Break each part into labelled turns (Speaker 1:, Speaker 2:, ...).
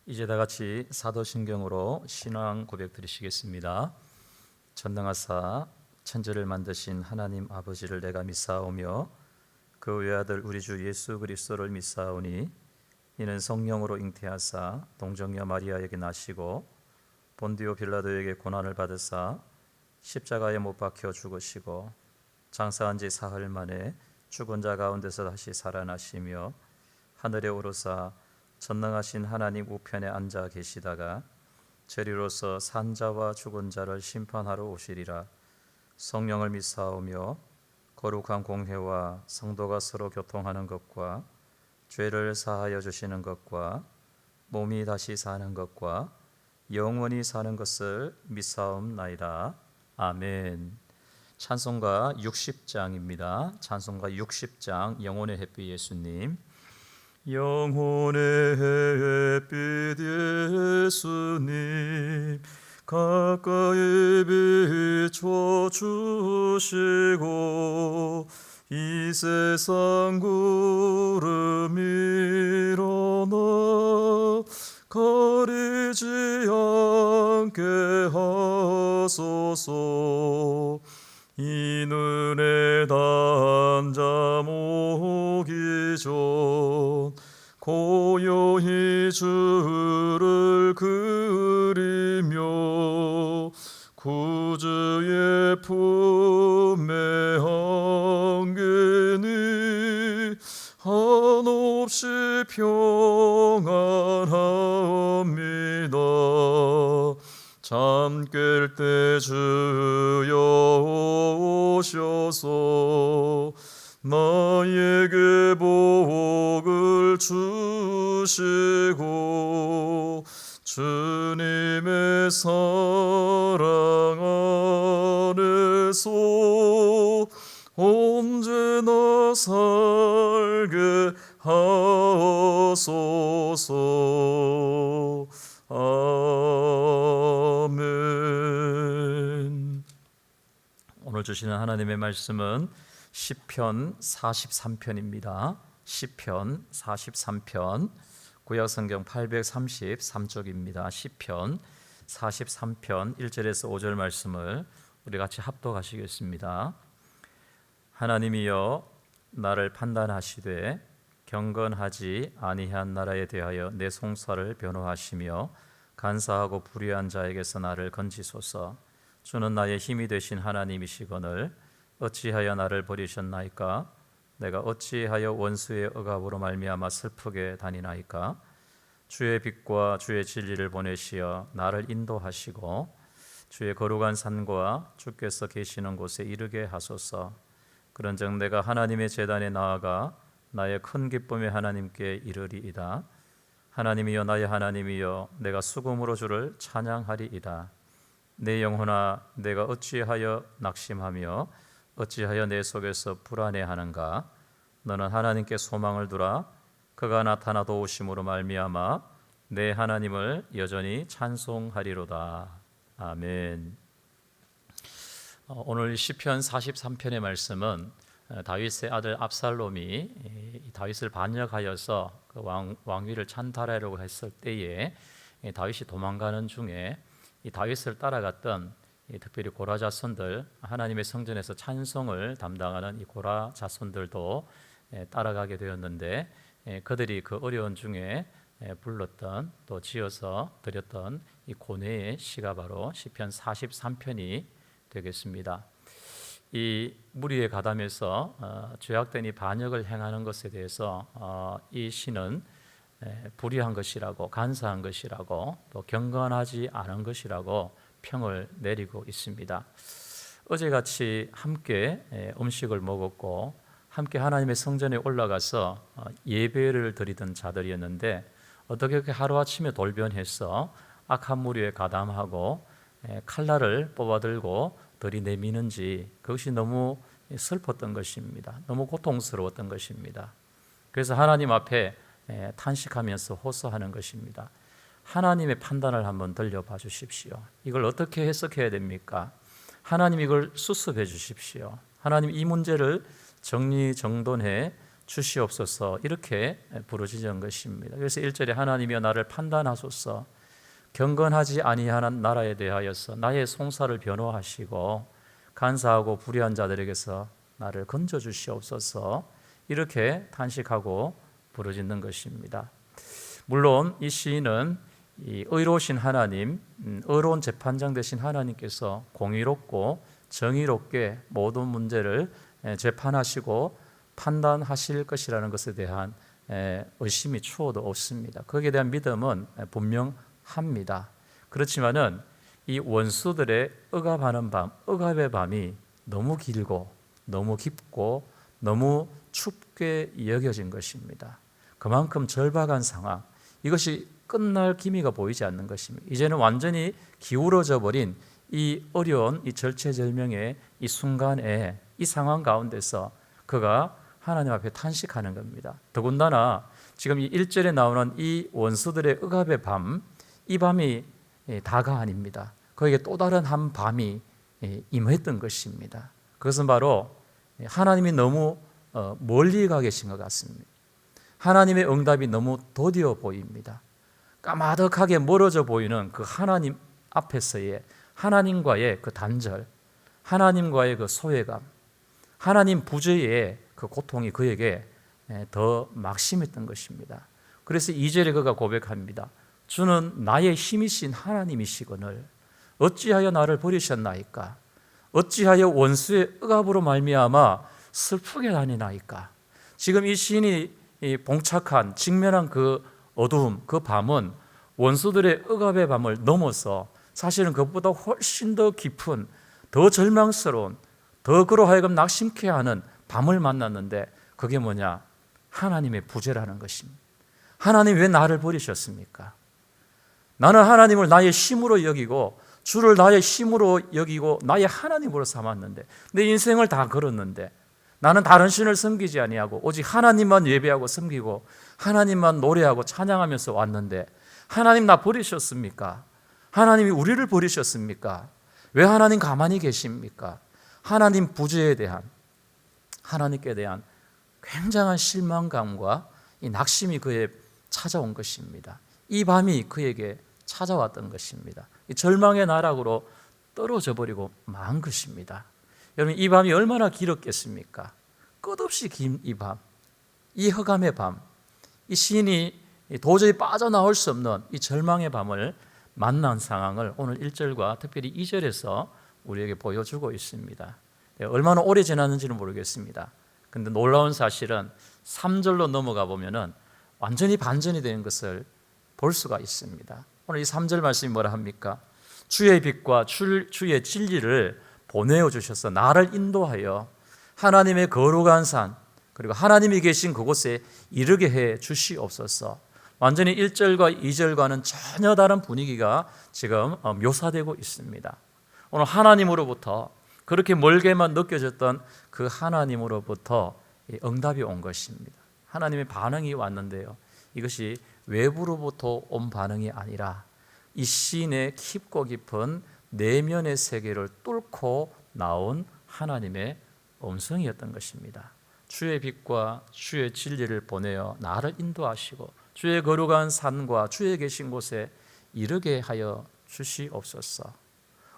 Speaker 1: 이제 다 같이 사도신경으로 신앙 고백 드리시겠습니다. 전능하사 천지를 만드신 하나님 아버지를 내가 믿사오며 그 외아들 우리 주 예수 그리스도를 믿사오니 이는 성령으로 잉태하사 동정녀 마리아에게 나시고 본디오 빌라도에게 고난을 받으사 십자가에 못 박혀 죽으시고 장사한 지 사흘 만에 죽은 자 가운데서 다시 살아나시며 하늘에 오르사 전능하신 하나님 우편에 앉아 계시다가 저리로서 산자와 죽은 자를 심판하러 오시리라. 성령을 믿사오며 거룩한 공회와 성도가 서로 교통하는 것과 죄를 사하여 주시는 것과 몸이 다시 사는 것과 영원히 사는 것을 믿사옵나이다. 아멘. 찬송가 60장입니다. 찬송가 60장 영혼의 햇빛 예수님. 영혼의 햇빛 예수님 가까이 비춰주시고 이 세상 구름 일어나 가리지 않게 하소서. 이 눈에 단 잠 오기 전 고요히 주를 그리며 구주의 품에 안기니 한없이 평안합니다. 잠 깰 때 주여 오셔서 나에게 복을 주시고 주님의 사랑 안에서 언제나 살게 하소서. 아멘. 오늘 주시는 하나님의 말씀은 시편 43편입니다. 시편 43편 구약성경 833쪽입니다. 시편 43편 1절에서 5절 말씀을 우리 같이 합독하시겠습니다. 하나님이여 나를 판단하시되 경건하지 아니한 나라에 대하여 내 송사를 변호하시며 간사하고 불의한 자에게서 나를 건지소서. 주는 나의 힘이 되신 하나님이시거늘 어찌하여 나를 버리셨나이까? 내가 어찌하여 원수의 억압으로 말미암아 슬프게 다니나이까? 주의 빛과 주의 진리를 보내시어 나를 인도하시고 주의 거룩한 산과 주께서 계시는 곳에 이르게 하소서. 그런즉 내가 하나님의 제단에 나아가 나의 큰 기쁨의 하나님께 이르리이다. 하나님이여 나의 하나님이여 내가 수금으로 주를 찬양하리이다. 내 영혼아 내가 어찌하여 낙심하며 어찌하여 내 속에서 불안해하는가? 너는 하나님께 소망을 두라. 그가 나타나 도우심으로 말미암아 내 하나님을 여전히 찬송하리로다. 아멘. 오늘 시편 43편의 말씀은 다윗의 아들 압살롬이 다윗을 반역하여서 그 왕위를 찬탈하려고 했을 때에 다윗이 도망가는 중에 이 다윗을 따라갔던 특별히 고라 자손들, 하나님의 성전에서 찬송을 담당하는 이 고라 자손들도 따라가게 되었는데 그들이 그 어려운 중에 불렀던 또 지어서 드렸던 이 고뇌의 시가 바로 시편 43편이 되겠습니다. 이 무리에 가담해서 죄악된 이 반역을 행하는 것에 대해서 이 시는 불의한 것이라고, 간사한 것이라고, 또 경건하지 않은 것이라고 평을 내리고 있습니다. 어제같이 함께 음식을 먹었고 함께 하나님의 성전에 올라가서 예배를 드리던 자들이었는데 어떻게 그렇게 하루아침에 돌변해서 악한 무리에 가담하고 칼날을 뽑아들고 들이내미는지 그것이 너무 슬펐던 것입니다. 너무 고통스러웠던 것입니다. 그래서 하나님 앞에 탄식하면서 호소하는 것입니다. 하나님의 판단을 한번 들려봐 주십시오. 이걸 어떻게 해석해야 됩니까? 하나님 이걸 수습해 주십시오. 하나님 이 문제를 정리정돈해 주시옵소서 이렇게 부르짖은 것입니다. 그래서 1절에 하나님이여 나를 판단하소서 경건하지 아니하는 나라에 대하여서 나의 송사를 변호하시고 간사하고 불의한 자들에게서 나를 건져 주시옵소서 이렇게 탄식하고 부르짖는 것입니다. 물론 이 시인은 이 의로우신 하나님, 의로운 재판장 되신 하나님께서 공의롭고 정의롭게 모든 문제를 재판하시고 판단하실 것이라는 것에 대한 의심이 추호도 없습니다. 거기에 대한 믿음은 분명합니다. 그렇지만은 이 원수들의 억압하는 밤, 억압의 밤이 너무 길고 너무 깊고 너무 춥게 여겨진 것입니다. 그만큼 절박한 상황, 이것이 끝날 기미가 보이지 않는 것입니다. 이제는 완전히 기울어져 버린 이 어려운 이 절체절명의 이 순간에 이 상황 가운데서 그가 하나님 앞에 탄식하는 겁니다. 더군다나 지금 이 1절에 나오는 이 원수들의 억압의 밤, 이 밤이 다가 아닙니다. 거기에 또 다른 한 밤이 임했던 것입니다. 그것은 바로 하나님이 너무 멀리 가 계신 것 같습니다. 하나님의 응답이 너무 더디어 보입니다. 까마득하게 멀어져 보이는 그 하나님 앞에서의 하나님과의 그 단절, 하나님과의 그 소외감, 하나님 부재의 그 고통이 그에게 더 막심했던 것입니다. 그래서 2절에 그가 고백합니다. 주는 나의 힘이신 하나님이시거늘 어찌하여 나를 버리셨나이까? 어찌하여 원수의 억압으로 말미암아 슬프게 다니나이까? 지금 이 시인이 봉착한 직면한 그 어두움, 그 밤은 원수들의 억압의 밤을 넘어서 사실은 그것보다 훨씬 더 깊은, 더 절망스러운, 더 그로 하여금 낙심케 하는 밤을 만났는데 그게 뭐냐? 하나님의 부재라는 것입니다. 하나님 왜 나를 버리셨습니까? 나는 하나님을 나의 힘으로 여기고 주를 나의 힘으로 여기고 나의 하나님으로 삼았는데 내 인생을 다 걸었는데 나는 다른 신을 섬기지 아니하고 오직 하나님만 예배하고 섬기고 하나님만 노래하고 찬양하면서 왔는데 하나님 나 버리셨습니까? 하나님이 우리를 버리셨습니까? 왜 하나님 가만히 계십니까? 하나님 부재에 대한, 하나님께 대한 굉장한 실망감과 이 낙심이 그에 찾아온 것입니다. 이 밤이 그에게 찾아왔던 것입니다. 이 절망의 나락으로 떨어져 버리고 만 것입니다. 여러분, 이 밤이 얼마나 길었겠습니까? 끝없이 긴 이 밤, 이 흑암의 밤, 이 시인이 도저히 빠져나올 수 없는 이 절망의 밤을 만난 상황을 오늘 1절과 특별히 2절에서 우리에게 보여주고 있습니다. 얼마나 오래 지났는지는 모르겠습니다. 그런데 놀라운 사실은 3절로 넘어가 보면은 완전히 반전이 되는 것을 볼 수가 있습니다. 오늘 이 3절 말씀이 뭐라 합니까? 주의 빛과 주의 진리를 보내어 주셔서 나를 인도하여 하나님의 거룩한 산 그리고 하나님이 계신 그곳에 이르게 해 주시옵소서. 완전히 1절과 2절과는 전혀 다른 분위기가 지금 묘사되고 있습니다. 오늘 하나님으로부터 그렇게 멀게만 느껴졌던 그 하나님으로부터 응답이 온 것입니다. 하나님의 반응이 왔는데요, 이것이 외부로부터 온 반응이 아니라 이 시인의 깊고 깊은 내면의 세계를 뚫고 나온 하나님의 음성이었던 것입니다. 주의 빛과 주의 진리를 보내어 나를 인도하시고 주의 거룩한 산과 주의 계신 곳에 이르게 하여 주시옵소서.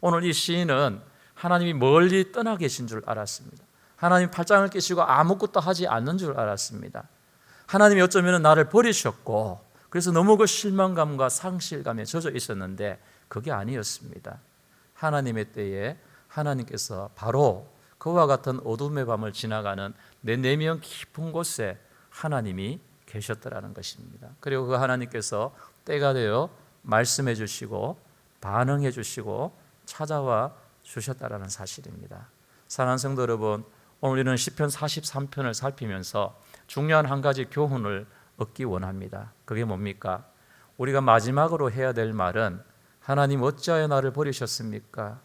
Speaker 1: 오늘 이 시인은 하나님이 멀리 떠나 계신 줄 알았습니다. 하나님 팔짱을 끼시고 아무것도 하지 않는 줄 알았습니다. 하나님이 어쩌면 나를 버리셨고 그래서 너무 그 실망감과 상실감에 젖어 있었는데 그게 아니었습니다. 하나님의 때에 하나님께서 바로 그와 같은 어둠의 밤을 지나가는 내 내면 깊은 곳에 하나님이 계셨더라는 것입니다. 그리고 그 하나님께서 때가 되어 말씀해 주시고 반응해 주시고 찾아와 주셨다라는 사실입니다. 사랑하는 성도 여러분, 오늘 우리는 시편 43편을 살피면서 중요한 한 가지 교훈을 얻기 원합니다. 그게 뭡니까? 우리가 마지막으로 해야 될 말은 하나님 어찌하여 나를 버리셨습니까?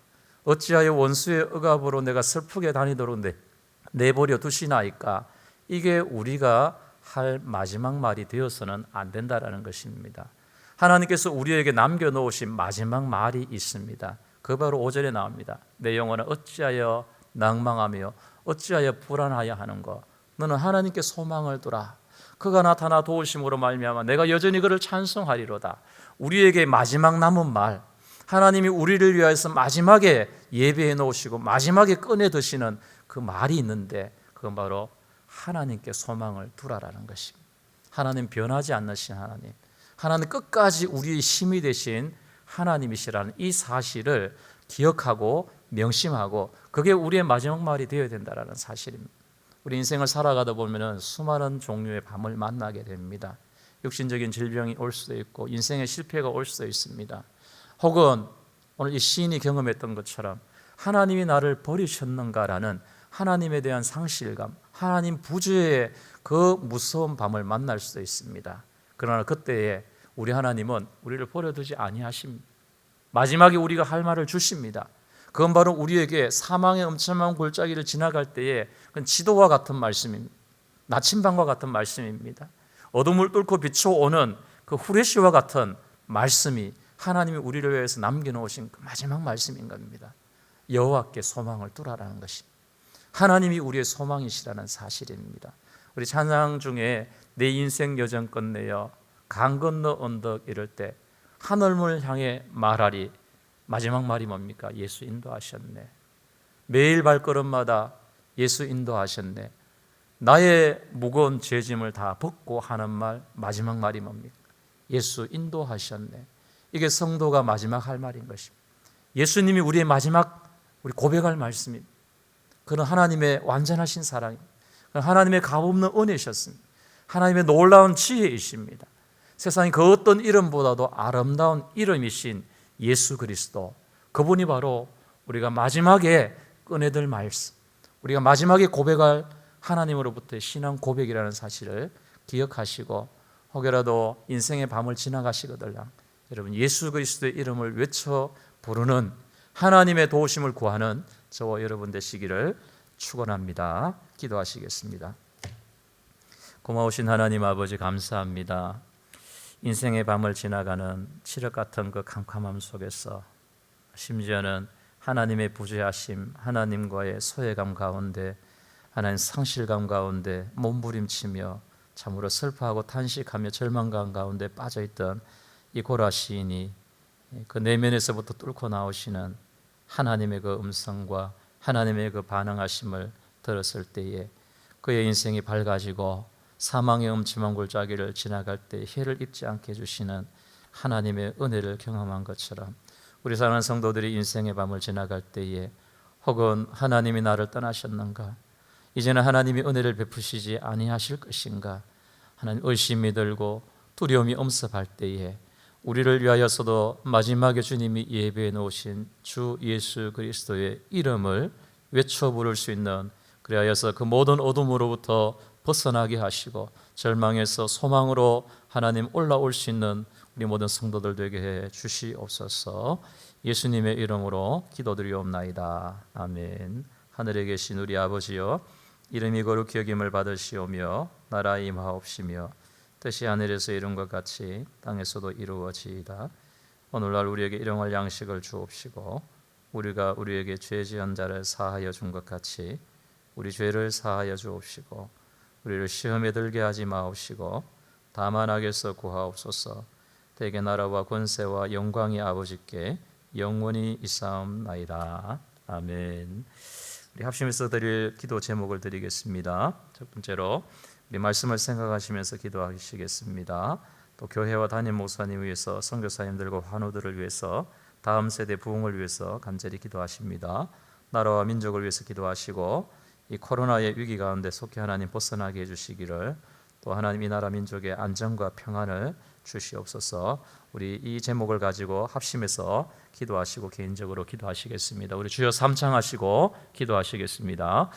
Speaker 1: 어찌하여 원수의 억압으로 내가 슬프게 다니도록 내버려 두시나이까? 이게 우리가 할 마지막 말이 되어서는 안 된다라는 것입니다. 하나님께서 우리에게 남겨놓으신 마지막 말이 있습니다. 그 바로 5절에 나옵니다. 내 영혼은 어찌하여 낭망하며 어찌하여 불안하여 하는가? 너는 하나님께 소망을 두라. 그가 나타나 도우심으로 말미암아 내가 여전히 그를 찬송하리로다. 우리에게 마지막 남은 말, 하나님이 우리를 위하여서 마지막에 예배해 놓으시고 마지막에 꺼내 드시는 그 말이 있는데, 그건 바로 하나님께 소망을 두라라는 것입니다. 하나님 변하지 않으신 하나님, 하나님 끝까지 우리의 힘이 되신 하나님이시라는 이 사실을 기억하고 명심하고, 그게 우리의 마지막 말이 되어야 된다는 사실입니다. 우리 인생을 살아가다 보면 수많은 종류의 밤을 만나게 됩니다. 육신적인 질병이 올 수도 있고 인생의 실패가 올 수도 있습니다. 혹은 오늘 이 시인이 경험했던 것처럼 하나님이 나를 버리셨는가라는 하나님에 대한 상실감, 하나님 부재의 그 무서운 밤을 만날 수도 있습니다. 그러나 그때에 우리 하나님은 우리를 버려두지 아니하십니다. 마지막에 우리가 할 말을 주십니다. 그건 바로 우리에게 사망의 엄청난 골짜기를 지나갈 때에 그건 지도와 같은 말씀입니다. 나침반과 같은 말씀입니다. 어둠을 뚫고 비춰오는 그 후레쉬와 같은 말씀이 하나님이 우리를 위해서 남겨놓으신 그 마지막 말씀인 겁니다. 여호와께 소망을 두라라는 것입니다. 하나님이 우리의 소망이시라는 사실입니다. 우리 찬양 중에 내 인생 여정 끝내어 강 건너 언덕 이럴 때 하늘을 향해 말하리, 마지막 말이 뭡니까? 예수 인도하셨네. 매일 발걸음마다 예수 인도하셨네. 나의 무거운 죄짐을 다 벗고 하는 말, 마지막 말이 뭡니까? 예수 인도하셨네. 이게 성도가 마지막 할 말인 것입니다. 예수님이 우리의 마지막 우리 고백할 말씀입니다. 그는 하나님의 완전하신 사랑입니다. 그는 하나님의 값없는 은혜셨습니다. 하나님의 놀라운 지혜이십니다. 세상에 그 어떤 이름보다도 아름다운 이름이신 예수 그리스도, 그분이 바로 우리가 마지막에 꺼내들 말씀, 우리가 마지막에 고백할 하나님으로부터의 신앙 고백이라는 사실을 기억하시고, 혹여라도 인생의 밤을 지나가시거들랑 여러분 예수 그리스도의 이름을 외쳐 부르는, 하나님의 도우심을 구하는 저와 여러분 되시기를 축원합니다. 기도하시겠습니다. 고마우신 하나님 아버지, 감사합니다. 인생의 밤을 지나가는 칠흑 같은 그 캄캄함 속에서, 심지어는 하나님의 부재하심, 하나님과의 소외감 가운데, 하나님 상실감 가운데 몸부림치며 참으로 슬퍼하고 탄식하며 절망감 가운데 빠져있던 이 고라 시인이 그 내면에서부터 뚫고 나오시는 하나님의 그 음성과 하나님의 그 반응하심을 들었을 때에 그의 인생이 밝아지고 사망의 엄침한 골짜기를 지나갈 때 해를 입지 않게 해주시는 하나님의 은혜를 경험한 것처럼, 우리 사랑하는 성도들이 인생의 밤을 지나갈 때에 혹은 하나님이 나를 떠나셨는가, 이제는 하나님이 은혜를 베푸시지 아니하실 것인가, 하나님 의심이 들고 두려움이 엄습할 때에 우리를 위하여서도 마지막에 주님이 예배해 놓으신 주 예수 그리스도의 이름을 외쳐 부를 수 있는, 그리하여서 그 모든 어둠으로부터 벗어나게 하시고 절망에서 소망으로 하나님 올라올 수 있는 우리 모든 성도들 되게 해 주시옵소서. 예수님의 이름으로 기도드리옵나이다. 아멘. 하늘에 계신 우리 아버지여, 이름이 거룩히 여김을 받으시오며 나라 임하옵시며 뜻이 하늘에서 이룬 것 같이 땅에서도 이루어지이다. 오늘날 우리에게 일용할 양식을 주옵시고 우리가 우리에게 죄 지은 자를 사하여 준 것 같이 우리 죄를 사하여 주옵시고 우리를 시험에 들게 하지 마옵시고 다만 악에서 구하옵소서. 대개 나라와 권세와 영광이 아버지께 영원히 있사옵나이다. 아멘. 우리 합심해서 드릴 기도 제목을 드리겠습니다. 첫 번째로 우리 말씀을 생각하시면서 기도하시겠습니다. 또 교회와 담임 목사님 위해서, 선교사님들과 환우들을 위해서, 다음 세대 부흥을 위해서 간절히 기도하십니다. 나라와 민족을 위해서 기도하시고 이 코로나의 위기 가운데 속히 하나님 벗어나게 해주시기를, 또 하나님 이 나라 민족의 안정과 평안을 주시옵소서. 우리 이 제목을 가지고 합심해서 기도하시고 개인적으로 기도하시겠습니다. 우리 주여 삼창하시고 기도하시겠습니다.